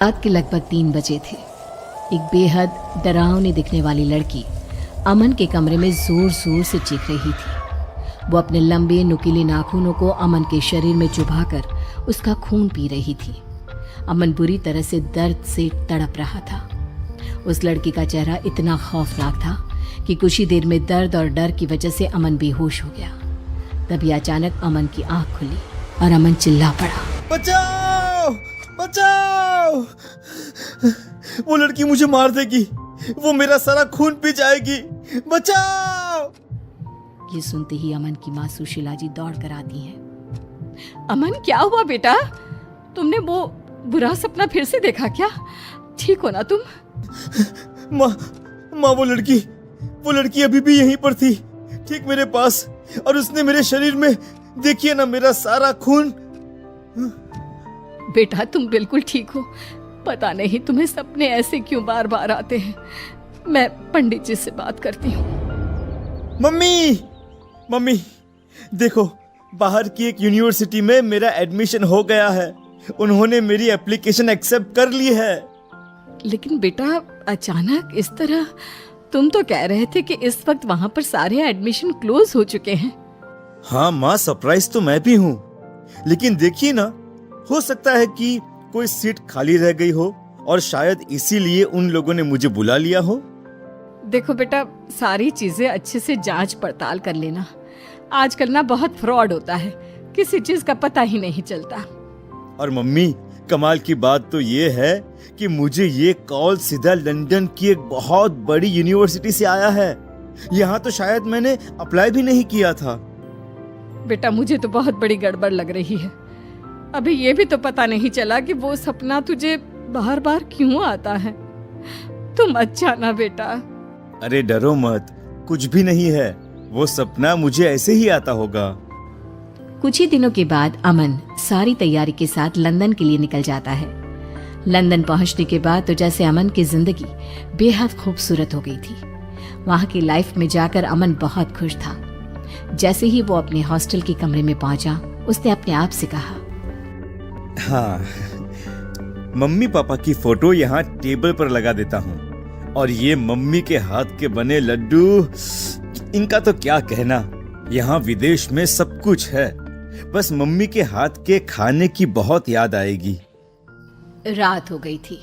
रात के लगभग 3 बजे थे। एक बेहद डरावनी दिखने वाली लड़की अमन के कमरे में जोर जोर से चीख रही थी। वो अपने लंबे नुकीले नाखूनों को अमन के शरीर में चुभाकर उसका खून पी रही थी। अमन बुरी तरह से दर्द से तड़प रहा था। उस लड़की का चेहरा इतना खौफनाक था कि कुछ ही देर में दर्द और डर की वजह से अमन बेहोश हो गया। तभी अचानक अमन की आंख खुली और अमन चिल्ला पड़ा, बचाओ बचाओ, वो लड़की मुझे मार देगी, वो मेरा सारा खून पी जाएगी, बचाओ। ये सुनते ही अमन की माँ सुशीला जी दौड़ कर आती हैं। अमन, क्या हुआ बेटा? तुमने वो बुरा सपना फिर से देखा क्या? ठीक हो ना तुम? माँ वो लड़की अभी भी यहीं पर थी, ठीक मेरे पास, और उसने मेरे शरीर में, देखिए ना, मेरा सारा खून। बेटा तुम बिल्कुल ठीक हो। पता नहीं तुम्हें सपने ऐसे क्यों बार बार आते हैं। मैं पंडित जी से बात करती हूँ। मम्मी देखो, बाहर की एक यूनिवर्सिटी में मेरा एडमिशन हो गया है। उन्होंने मेरी एप्लीकेशन एक्सेप्ट कर ली है। लेकिन बेटा अचानक इस तरह, तुम तो कह रहे थे कि इस वक्त वहां पर सारे एडमिशन क्लोज हो चुके हैं। हाँ माँ, सरप्राइज तो मैं भी हूँ, लेकिन देखिए ना, हो सकता है कि कोई सीट खाली रह गई हो और शायद इसीलिए उन लोगों ने मुझे बुला लिया हो। देखो बेटा, सारी चीजें अच्छे से जांच पड़ताल कर लेना। आजकल ना बहुत फ्रॉड होता है, किसी चीज का पता ही नहीं चलता। और मम्मी, कमाल की बात तो ये है कि मुझे ये कॉल सीधा लंदन की एक बहुत बड़ी यूनिवर्सिटी से आया है। यहाँ तो शायद मैंने अप्लाई भी नहीं किया था। बेटा मुझे तो बहुत बड़ी गड़बड़ लग रही है। अभी ये भी तो पता नहीं चला कि वो सपना तुझे बार बार क्यों आता है। तुम अच्छा ना बेटा। अरे डरो मत, कुछ भी नहीं है, वो सपना मुझे ऐसे ही आता होगा। कुछ ही दिनों के बाद अमन सारी तैयारी के साथ लंदन के लिए निकल जाता है। लंदन पहुंचने के बाद तो जैसे अमन की जिंदगी बेहद खूबसूरत हो गई थी। वहां की लाइफ में जाकर अमन बहुत खुश था। जैसे ही वो अपने हॉस्टल के कमरे में पहुंचा, उसने अपने आप से कहा, हाँ, मम्मी पापा की फोटो यहाँ टेबल पर लगा देता हूँ, और ये मम्मी के हाथ के बने लड्डू, इनका तो क्या कहना। यहाँ विदेश में सब कुछ है, बस मम्मी के हाथ के खाने की बहुत याद आएगी। रात हो गई थी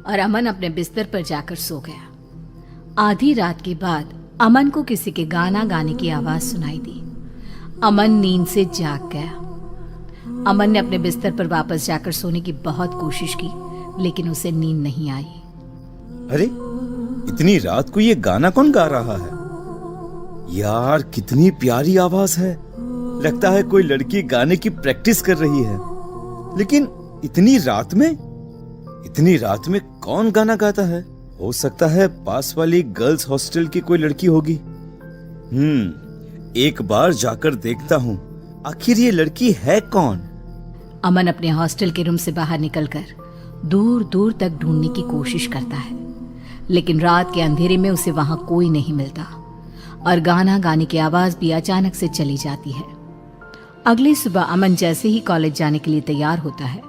और अमन अपने बिस्तर पर जाकर सो गया। आधी रात के बाद अमन को किसी के गाना गाने की आवाज सुनाई दी। अमन नींद से जाग गया। अमन ने अपने बिस्तर पर वापस जाकर सोने की बहुत कोशिश की, लेकिन उसे नींद नहीं आई। अरे, इतनी रात को ये गाना कौन गा रहा है? यार, कितनी प्यारी आवाज है। लगता है कोई लड़की गाने की प्रैक्टिस कर रही है। लेकिन इतनी रात में कौन गाना गाता है? हो सकता है पास वाली गर्ल्स हॉस्टल की कोई लड़की होगी। एक बार जाकर देखता हूँ, आखिर ये लड़की है कौन? अमन अपने हॉस्टल के रूम से बाहर निकलकर दूर दूर तक ढूंढने की कोशिश करता है, लेकिन रात के अंधेरे में उसे वहां कोई नहीं मिलता और गाना गाने की आवाज भी अचानक से चली जाती है। अगली सुबह अमन जैसे ही कॉलेज जाने के लिए तैयार होता है,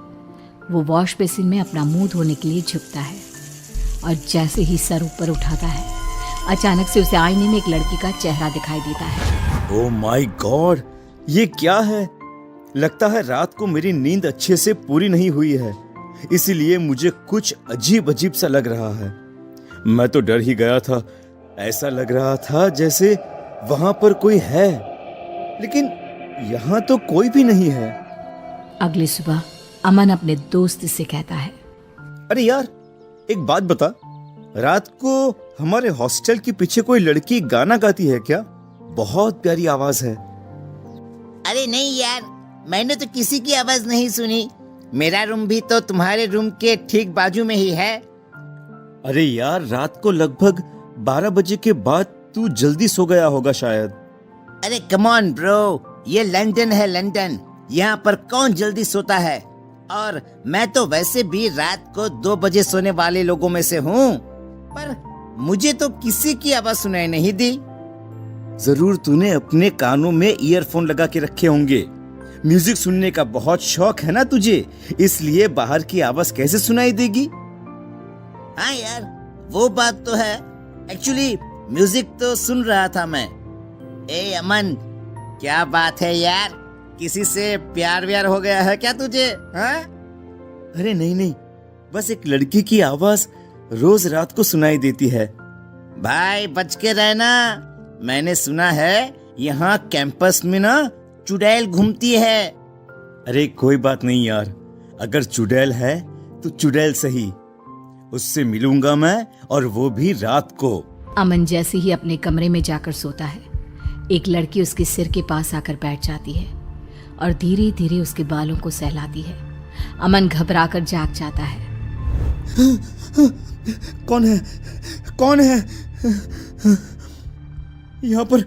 वो वॉश बेसिन में अपना मुंह धोने के लिए झुकता है और जैसे ही सर ऊपर उठाता है, अचानक से उसे आईने में एक लड़की का चेहरा दिखाई देता है। ओह माय गॉड, ये क्या है? लगता है रात को मेरी नींद अच्छे से पूरी नहीं हुई है, इसीलिए मुझे कुछ अजीब अजीब सा लग रहा है। मैं तो डर ही गया था। ऐसा लग रहा था जैसे वहां पर कोई है, लेकिन यहाँ तो कोई भी नहीं है। अगली सुबह अमन अपने दोस्त से कहता है, अरे यार, एक बात बता, रात को हमारे हॉस्टल के पीछे कोई लड़की गाना गाती है क्या? बहुत प्यारी आवाज है। अरे नहीं यार, मैंने तो किसी की आवाज नहीं सुनी। मेरा रूम भी तो तुम्हारे रूम के ठीक बाजू में ही है। अरे यार, रात को लगभग 12 बजे के बाद तू जल्दी सो गया होगा शायद। अरे कम ऑन ब्रो, ये लंदन है, लंदन। यहाँ पर कौन जल्दी सोता है? और मैं तो वैसे भी रात को 2 बजे सोने वाले लोगों में से हूँ, पर मुझे तो किसी की आवाज सुनाई नहीं दी। जरूर तूने अपने कानों में ईयरफोन लगा के रखे होंगे। म्यूजिक सुनने का बहुत शौक है ना तुझे, इसलिए बाहर की आवाज कैसे सुनाई देगी? हाँ यार, वो बात तो है। एक्चुअली म्यूजिक तो सुन रहा था मैं। ए अमन, क्या बात है यार, किसी से प्यार व्यार हो गया है क्या तुझे? हाँ? अरे नहीं नहीं, बस एक लड़की की आवाज रोज रात को सुनाई देती है। भाई बच के रहना, मैंने सुना है यहाँ कैंपस में ना चुड़ैल घूमती है। अरे कोई बात नहीं यार, अगर चुड़ैल है तो चुड़ैल सही, उससे मिलूंगा मैं, और वो भी रात को। अमन जैसे ही अपने कमरे में जाकर सोता है, एक लड़की उसके सिर के पास आकर बैठ जाती है और धीरे धीरे उसके बालों को सहलाती है। अमन घबराकर जाग जाता है। कौन है? कौन है यहाँ पर?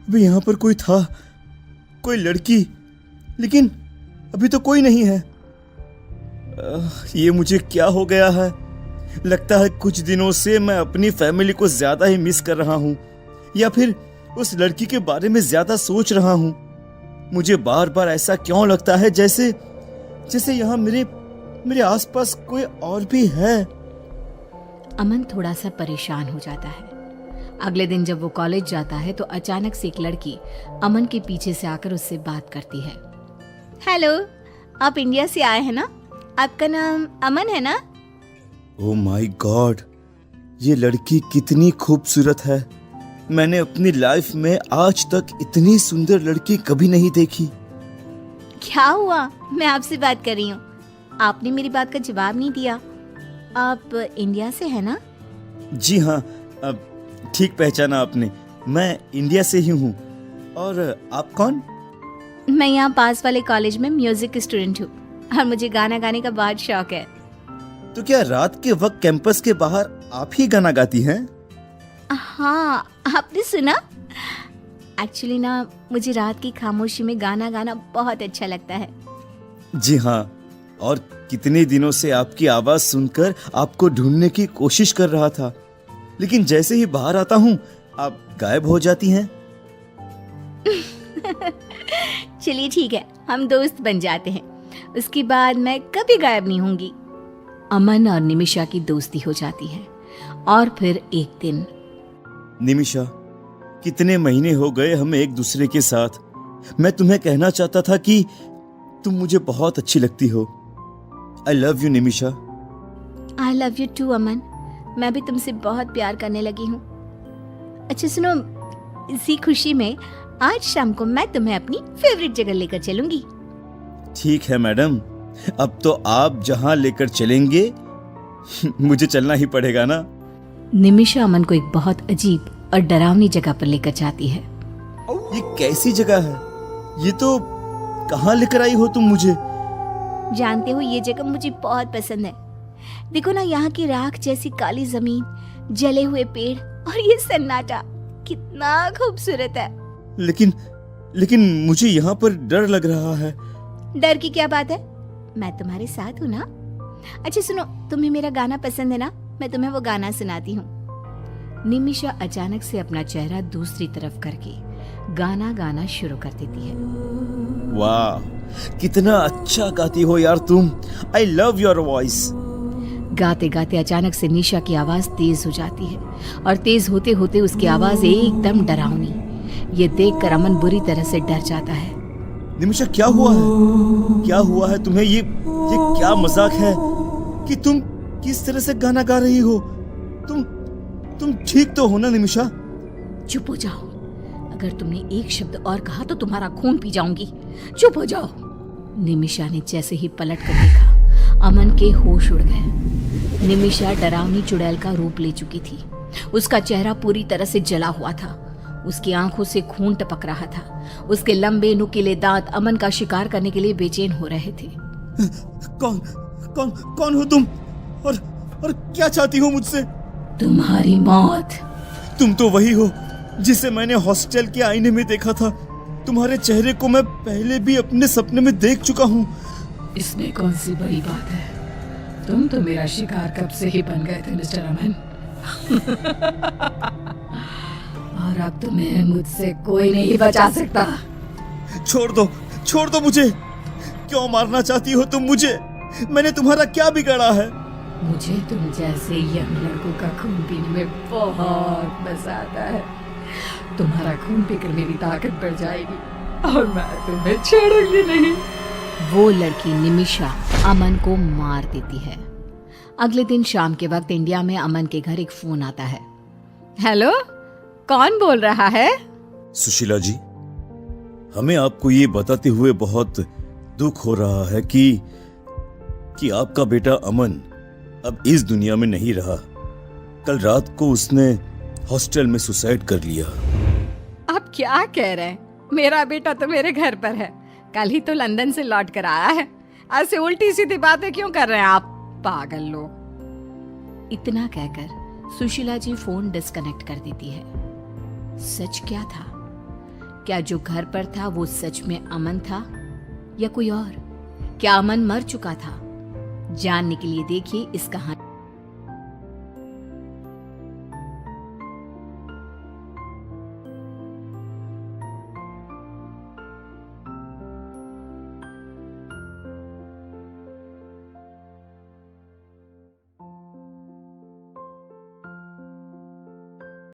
अभी यहाँ पर कोई था, कोई लड़की, लेकिन अभी तो कोई नहीं है। ये मुझे क्या हो गया है? लगता है कुछ दिनों से मैं अपनी फैमिली को ज्यादा ही मिस कर रहा हूँ, या फिर उस लड़की के बारे में ज्यादा सोच रहा हूँ। मुझे बार बार ऐसा क्यों लगता है जैसे जैसे यहाँ मेरे आसपास कोई और भी है। अमन थोड़ा सा परेशान हो जाता है। अगले दिन जब वो कॉलेज जाता है तो अचानक से एक लड़की अमन के पीछे से आकर उससे बात करती है। हेलो, आप इंडिया से आए हैं ना? आपका नाम अमन है ना? ओह माय गॉड, ये लड़की कितनी खूबसूरत है। मैंने अपनी लाइफ में आज तक इतनी सुंदर लड़की कभी नहीं देखी। क्या हुआ? मैं आपसे बात कर रही हूँ, आपने मेरी बात का जवाब नहीं दिया। आप इंडिया से हैं ना? जी हाँ, अब ठीक पहचाना आपने, मैं इंडिया से ही हूँ। और आप कौन? मैं यहाँ पास वाले कॉलेज में म्यूजिक स्टूडेंट हूँ और मुझे गाना गाने का बहुत शौक है। तो क्या रात के वक्त कैंपस के बाहर आप ही गाना गाती हैं? हाँ, आपने सुना? एक्चुअली ना, मुझे रात की खामोशी में गाना गाना बहुत अच्छा लगता है। जी हाँ, और कितने दिनों से आपकी आवाज सुनकर आपको ढूंढने की कोशिश कर रहा था, लेकिन जैसे ही बाहर आता हूँ आप गायब हो जाती हैं। चलिए ठीक है, हम दोस्त बन जाते हैं, उसके बाद मैं कभी गायब नहीं होंगी। अमन और निमिषा की दोस्ती हो जाती है। और फिर एक दिन, निमिषा, कितने महीने हो गए हमें एक दूसरे के साथ। मैं तुम्हें कहना चाहता था कि तुम मुझे बहुत अच्छी लगती हो। I love you Nimisha. I love you too Aman, मैं भी तुमसे बहुत प्यार करने लगी हूँ। अच्छा सुनो, इसी खुशी में आज शाम को मैं तुम्हें अपनी फेवरेट जगह लेकर चलूंगी। ठीक है मैडम, अब तो आप जहां लेकर चलेंगे मुझे चलना ही पड़ेगा ना। निमिषा अमन को एक बहुत अजीब और डरावनी जगह पर लेकर जाती है। ये कैसी जगह है? ये तो कहाँ लेकर आई हो तुम मुझे? जानते हो, ये जगह मुझे बहुत पसंद है। देखो ना, यहाँ की राख जैसी काली जमीन, जले हुए पेड़ और ये सन्नाटा कितना खूबसूरत है। लेकिन मुझे यहाँ पर डर लग रहा है। डर की क्या बात है, मैं तुम्हारे साथ हूँ ना। अच्छा सुनो, तुम्हें मेरा गाना पसंद है ना? मैं तुम्हें वो गाना सुनाती हूँ। निमिषा अचानक से अपना चेहरा दूसरी तरफ करके गाना गाना शुरू कर देती है। वाह, कितना अच्छा गाती हो यार तुम। I love your voice. गाते गाते अचानक से निशा की आवाज तेज हो जाती है और तेज होते होते उसकी आवाज एकदम डरावनी। ये देखकर अमन बुरी तरह से डर जाता है। निमिषा, क्या हुआ है? क्या हुआ है तुम्हें? ये क्या मजाक है कि तुम किस तरह से गाना गा रही हो? तुम ठीक तो हो ना निमिषा? चुप हो जाओ, अगर तुमने एक शब्द और कहा तो तुम्हारा खून पी जाऊंगी। चुप हो जाओ। निमिषा ने जैसे ही पलट कर देखा, अमन के होश उड़ गए। निमिषा डरावनी चुड़ैल का रूप ले चुकी थी। उसका चेहरा पूरी तरह से जला हुआ था, उसकी आंखों से खून टपक रहा था। उसके लंबे नुकीले दांत अमन का शिकार करने के लिए बेचैन हो रहे थे। कौन हो तुम, और क्या चाहती हो मुझसे? तुम्हारी मौत। तुम तो वही हो जिसे मैंने हॉस्टल के आईने में देखा था। तुम्हारे चेहरे को मैं पहले भी अपने सपने में देख चुका हूँ। इसमें कौन सी बड़ी बात है? तुम तो मेरा शिकार कब से ही बन गए थे मिस्टर अमन। और अब तुम्हें मुझसे कोई नहीं बचा सकता। छोड़ दो मुझे। क्यों मारना चाहती हो तुम मुझे? मैंने तुम्हारा क्या बिगाड़ा है? मुझे तुम जैसे यंग लड़कों का खून पीने में बहुत मजा आता है। तुम्हारा खून पीकर मेरी ताकत बढ़ जाएगी और मैं तुम्हें छोड़ूंगी नहीं। वो लड़की निमिषा अमन को मार देती है। अगले दिन शाम के वक्त इंडिया में अमन के घर एक फोन आता है। हेलो, कौन बोल रहा है? सुशीला जी, हमें आपको ये बताते हुए बहुत दुख हो रहा है कि आपका बेटा अमन अब इस दुनिया में नहीं रहा। कल रात को उसने हॉस्टल में सुसाइड कर लिया। आप क्या कह रहे हैं? मेरा बेटा तो मेरे घर पर है, कल ही तो लंदन से लौट कर आया है। ऐसे उल्टी सीधी बातें क्यों कर रहे हैं आप पागल लोग? इतना कहकर सुशीला जी फोन डिस्कनेक्ट कर देती है। सच क्या था? क्या जो घर पर था वो सच में अमन था या कोई और? क्या अमन मर चुका था? जानने के लिए देखिए इस कहानी